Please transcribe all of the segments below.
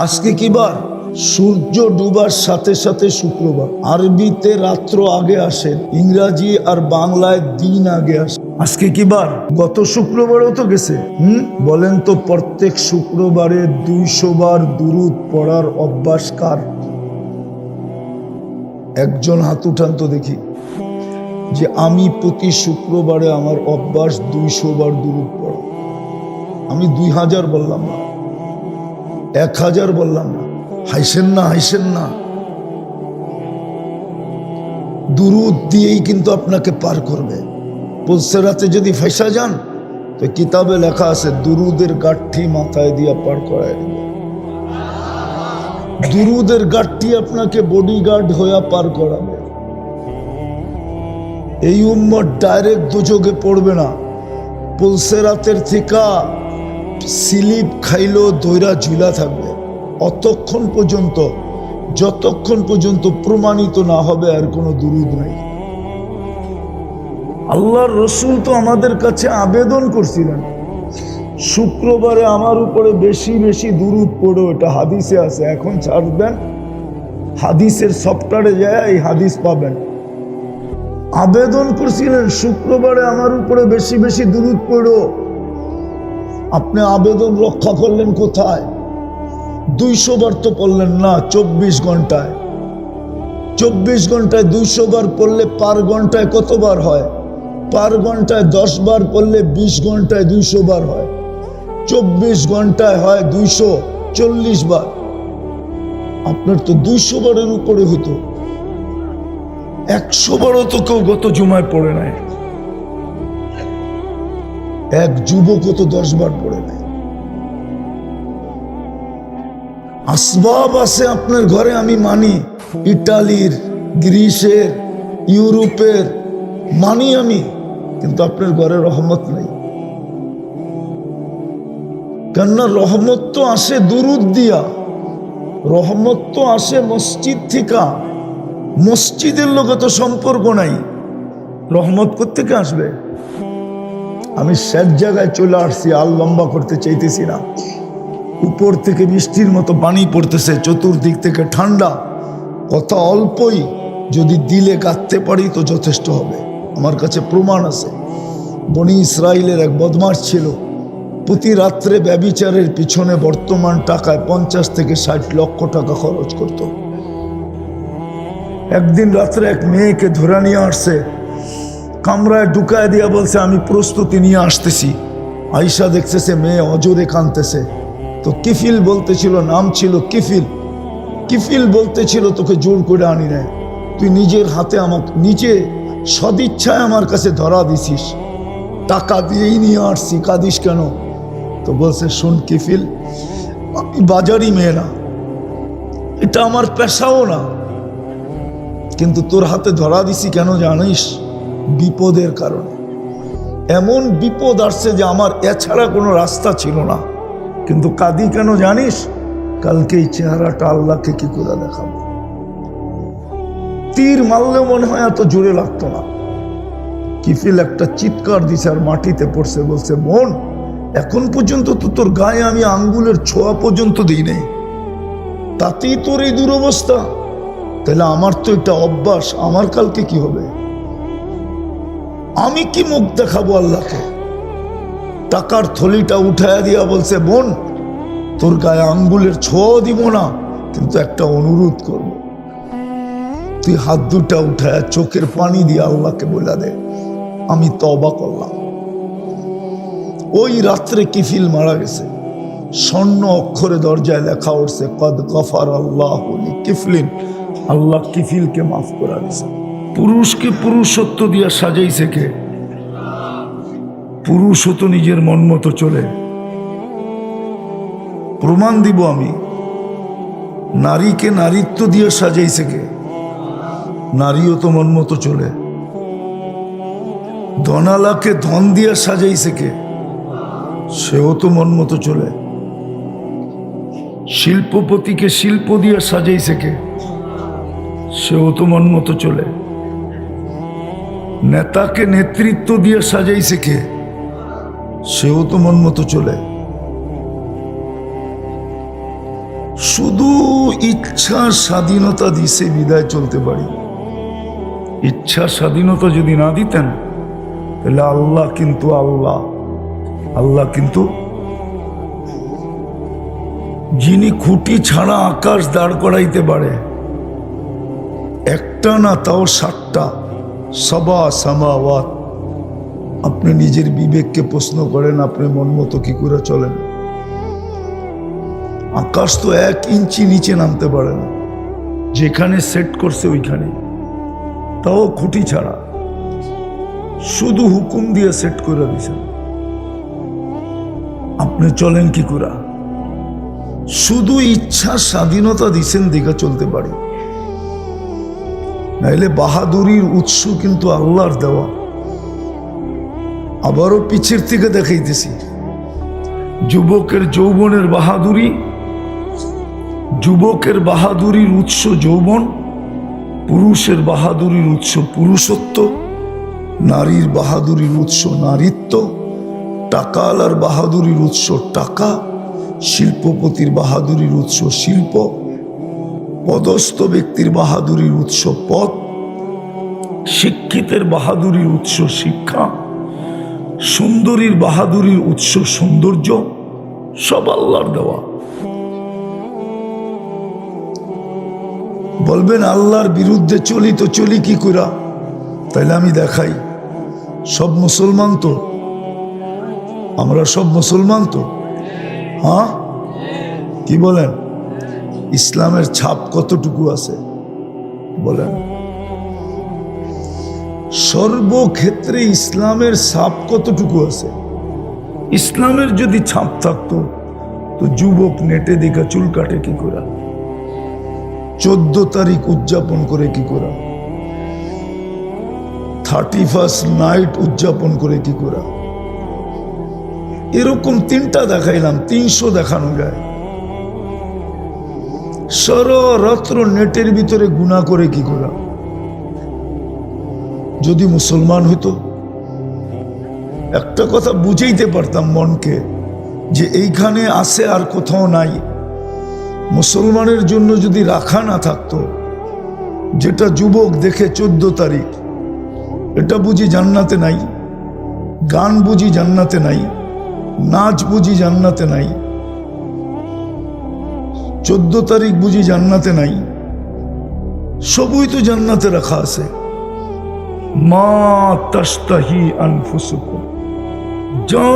আজকে কি বার? সূর্য ডুবার সাথে সাথে শুক্রবার। আরবিতে রাত্র আগে আসে, ইংরাজি আর বাংলায় দিন আগে আসে। আজকে কি বার? গত শুক্রবারও তো গেছে। বলেন তো, প্রত্যেক শুক্রবারে 200 বার দুরূদ পড়ার অভ্যাস কার? একজন হাত উঠান তো দেখি, যে আমি প্রতি শুক্রবারে আমার অভ্যাস 200 বার দুরূদ পড়া। আমি 2000 বললাম না, 1000 বললাম না। হাইসেন না, হাইসেন না। দুরূদ দিয়েই কিন্তু আপনাকে পার করবে। পুলসেরাতে যদি ফেসা যান তো কিতাবে লেখা আছে, দুরুদের গাঠি মাথায় দিয়া পার করায় দিবে। দুরুদের গাঠি আপনাকে বডিগার্ড হইয়া পার করাবে। এই উম্মত ডাইরেক্ট দুযোগে পড়বে না। পুলসেরাতের থেকে স্লিপ খাইলো দইরা ঝুলা থাকবে অতক্ষণ পর্যন্ত, যতক্ষণ পর্যন্ত প্রমাণিত না হবে আর কোনো দুরূদ নাই। আল্লাহর রসুল তো আমাদের কাছে আবেদন করছিলেন, শুক্রবারে আমার উপরে বেশি বেশি দুরূদ পড়ো। এটা হাদিসে আছে। এখন ছাড় দেন, হাদিসের সফটওয়্যারে যায় এই হাদিস পাবেন। আবেদন করছিলেন, শুক্রবারে আমার উপরে বেশি বেশি দুরূদ পড়ো। আপনি আবেদন রক্ষা করলেন কোথায়? 200 বার তো পড়লেন না 24 ঘন্টায়। 24 ঘন্টায় 200 বার পড়লে পার ঘন্টায় কতবার হয়? পার ঘন্টায় 10 বার পড়লে 20 ঘন্টায় 200 বার হয়। 24 ঘন্টায় হয় 240 বার। আপনার তো 200 বারের উপরে হতো। 100 বারও তো কেউ গত জুমায় পড়ে নাই। এক যুবকও তো 10 বার পড়ে নাই। আসবাব আছে আপনার ঘরে, আমি মানি। ইটালির, গ্রিসের, ইউরোপের মানি আমি, কিন্তু আপনার ঘরে রহমত নেই। কেননা রহমত তো আসে দুরূদ দিয়া, রহমত তো আসে মসজিদ থেকে। মসজিদের লোকে তো সম্পর্ক নাই, রহমত কোত্থেকে আসবে? আমি শেষ জায়গায় চলে আসছি, আর লম্বা করতে চাইতেছি না। উপর থেকে বৃষ্টির মতো পানি পড়তেছে, চতুর্দিক থেকে ঠান্ডা। কথা অল্পই, যদি দিলে গাঁথতে পারি তো যথেষ্ট হবে। আমার কাছে প্রমাণ আছে। বনি ইসরাইলের এক বদমাশ ছিল, প্রতি রাত্রে ব্যভিচারের পিছনে বর্তমান টাকায় 50 থেকে 60 লক্ষ টাকা খরচ করত। একদিন রাত্রে এক মেয়েকে ধরে নিয়ে আসছে, কামরায় ঢুকায় দিয়া বলছে, আমি প্রস্তুতি নিয়ে আসতেছি। আয়সা দেখতেছে মেয়ে অজরে কাঁদতেছে। তো কিফিল বলতেছিল, নাম ছিল কিফিল। কিফিল বলতেছিল, তোকে জোর করে আনি নাই, তুই নিজের হাতে আমাকে নিজে সদিচ্ছায় আমার কাছে ধরা দিছিস, টাকা দিয়েই নিয়ে আসছি, কাঁদিস কেন? তো বলছে, শোন কিফিল, আমি বাজারি মেয়ে না, এটা আমার পেশাও না, কিন্তু তোর হাতে ধরা দিছি কেন জানিস? বিপদের কারণে। এমন বিপদ আসছে যে আমার এছাড়া কোনো রাস্তা ছিল না। কিন্তু কাঁদি কেন জানিস? কালকে এই চেহারাটা আল্লাহকে কি করে দেখাবো? তীর মারলেও মনে হয় এত জোরে লাগতো না। কিফিল একটা চিৎকার দিছে আর মাটিতে পড়ছে। বলছে, বোন, এখন পর্যন্ত তো তোর গায়ে আমি আঙ্গুলের ছোঁয়া পর্যন্ত দিই নাই, তাতেই তোর এই দুরবস্থা? তাহলে আমার তো এটা অভ্যাস, আমার কালকে কি হবে? আমি কি মুখ দেখাবো আল্লাহকে? টাকার থলিটা উঠায়া দিয়া বলছে, বোন, তোর গায়ে আঙ্গুলের ছোঁয়া দিব না, কিন্তু একটা অনুরোধ করব, তুই হাত দুটা উঠায়া চোখের পানি দিয়ে আল্লাহকে বলে দে, আমি তওবা করলাম। ওই রাত্রে কিফিল মারা গেছে। স্বর্ণ অক্ষরে দরজায় লেখা উঠছে, কদ গফার আল্লাহু লিকিফলিন, আল্লাহ কিফিলকে মাফ করে দিয়েছে। পুরুষকে পুরুষত্ব দিয়া সাজাইছে কে? পুরুষও তো নিজের মন মতো চলে। প্রমাণ দিব আমি। নারীকে নারীত্ব দিয়ে সাজাইছে কে? নারীও তো মন মতো চলে। ধনালাকে ধন দিয়ে সাজাইছে কে? সেও তো মন মতো চলে। শিল্পপতিকে শিল্প দিয়ে সাজাইছে কে? সেও তো মন মতো চলে। নেতাকে নেতৃত্ব দিয়ে সাজাইছে কে? সেও তো মন মতো চলে। শুধু ইচ্ছা স্বাধীনতা দিছে বিদায় চলতে পারি। ইচ্ছা স্বাধীনতা যদি না দিতেন তাহলে আল্লাহ কিন্তু যিনি খুঁটি ছাড়া আকাশ দাঁড় করাইতে পারে, একটা না তাও 7টা, সাবা সামাওয়াত। আপনি নিজের বিবেককে প্রশ্ন করেন, আপনি মন মতো কি করে চলেন? আকাশ তো 1 ইঞ্চি নিচে নামতে পারে না, যেখানে সেট করছে ওইখানে, তাও খুঁটি ছাড়া, শুধু হুকুম দিয়ে সেট করে দিয়েছেন। আপনি চলেন কি করে? শুধু ইচ্ছা স্বাধীনতা দিছেন দিকে চলতে পারি, নাইলে বাহাদুরির উৎস কিন্তু আল্লাহর দেওয়া। আবারও পিছের থেকে দেখাইতেছি, যুবকের যৌবনের বাহাদুরি, যুবকের বাহাদুরির উৎস যৌবন, পুরুষের বাহাদুরির উৎস পুরুষত্ব, নারীর বাহাদুরির উৎস নারীত্ব, টাকাওয়ালার বাহাদুরির উৎস টাকা, শিল্পপতির বাহাদুরির উৎস শিল্প, পদস্থ ব্যক্তির বাহাদুরির উৎস পদ, শিক্ষিতের বাহাদুরির উৎস শিক্ষা, সুন্দরীর বাহাদুরির উৎস সৌন্দর্য, সব আল্লাহর দেওয়া। বলবেন আল্লাহর বিরুদ্ধে চলি তো চলি কি করে? তাইলে আমি দেখাই, সব মুসলমান তো, আমরা সব মুসলমান তো, হ্যাঁ কি বলেন? ইসলামের ছাপ কতটুকু আছে বলেন? সর্বক্ষেত্রে ইসলামের ছাপ কতটুকু আছে? ইসলামের যদি ছাপ থাকতো তো যুবক নেটে দেখা চুল কাটে কি করে? 14 তারিখ উদযাপন করে কি করে? 31st নাইট উদযাপন করে কি করে? এরকম 3টা দেখাইলাম, 300 দেখানো যায়। সারারাত্র নেটের ভিতরে গুনাহ করে কি করে? যদি মুসলমান হইতো, একটা কথা বুঝাইতে পারতাম মনকে যে এইখানে আছে আর কোথাও নাই। মুসলমানের জন্য যদি রাখা না থাকতো, যেটা যুবক দেখে 14 তারিখ, এটা বুঝি জান্নাতে নাই? গান বুঝি জান্নাতে নাই? নাচ বুঝি জান্নাতে নাই? 14 তারিখ বুঝি জান্নাতে নাই? সবই তো জান্নাতে রাখা আছে। মা তাশতাহি আনফুসুকুম, যা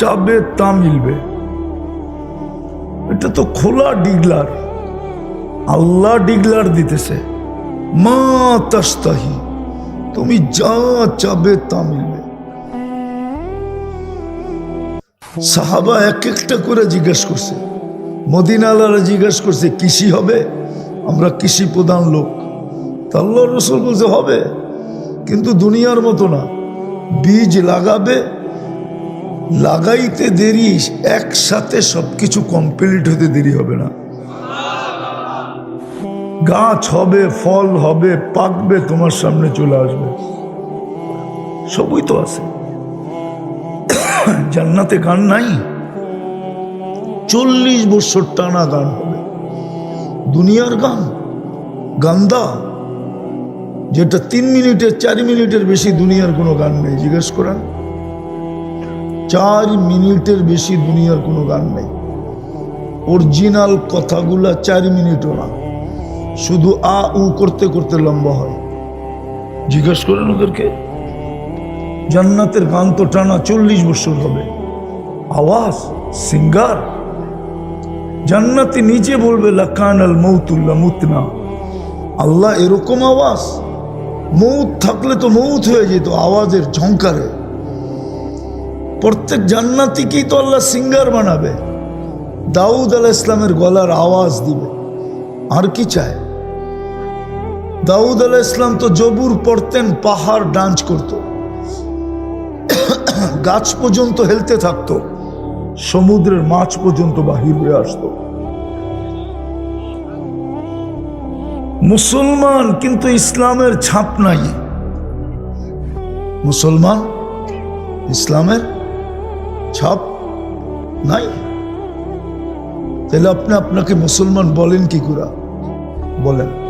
চাবে তা মিলবে। এটা তো খোলা ডিগলার, আল্লাহ ডিগলার দিতেছে, মা তাশতাহি, তুমি যা চাবে তা মিলবে। সাহাবা এক একটা করে জিজ্ঞেস করছে, মদিনাওয়ালারা জিজ্ঞেস করছে কৃষি হবে? আমরা কৃষি প্রধান লোক। তা আল্লাহ রাসূল বলছে হবে, কিন্তু দুনিয়ার মতো না। বীজ লাগাবে, লাগাইতে দেরি, একসাথে সবকিছু কমপ্লিট হতে দেরি হবে না। গাছ হবে, ফল হবে, পাকবে, তোমার সামনে চলে আসবে, সবই তো আছে। জান্নাতে গান নাই? 40 বছর টানা গান হবে। দুনিয়ার গান গান্দা, যেটা 3 মিনিটের 4 মিনিটের বেশি দুনিয়ার কোনো গান নেই। জিজ্ঞেস করেন, 4 মিনিটের বেশি দুনিয়ার কোনো গান নেই। অরিজিনাল কথাগুলা 4 মিনিটও না, শুধু আ উ করতে করতে লম্বা হয়। জিজ্ঞেস করেন ওদেরকে। জান্নাতের গান তো টানা 40 বছর হবে। আওয়াজ, সিঙ্গার। জান্নাতি নিজে বলবে লাকানাল মৌতুল্লা মুতনা, আল্লাহ এরকম আওয়াজ, মৌত থাকলে তো মৌত হয়ে যেত আওয়াজের ঝংকারে। প্রত্যেক জান্নাতিকেই তো আল্লাহ সিঙ্গার বানাবে, দাউদ আলাইহিস সালামের গলার আওয়াজ দিবে। আর কি চায়? দাউদ আলাইহিস সালাম তো জবুর পড়তেন, পাহাড় ডান্স করত, গাছ পর্যন্ত হেলতে থাকতো, সমুদ্রের মাছ পর্যন্ত বাহির হয়ে আসতো। মুসলমান কিন্তু ইসলামের ছাপ নাই। মুসলমান ইসলামের ছাপ নাই। তাহলে আপনি আপনাকে মুসলমান বলেন কি করে? বলেন।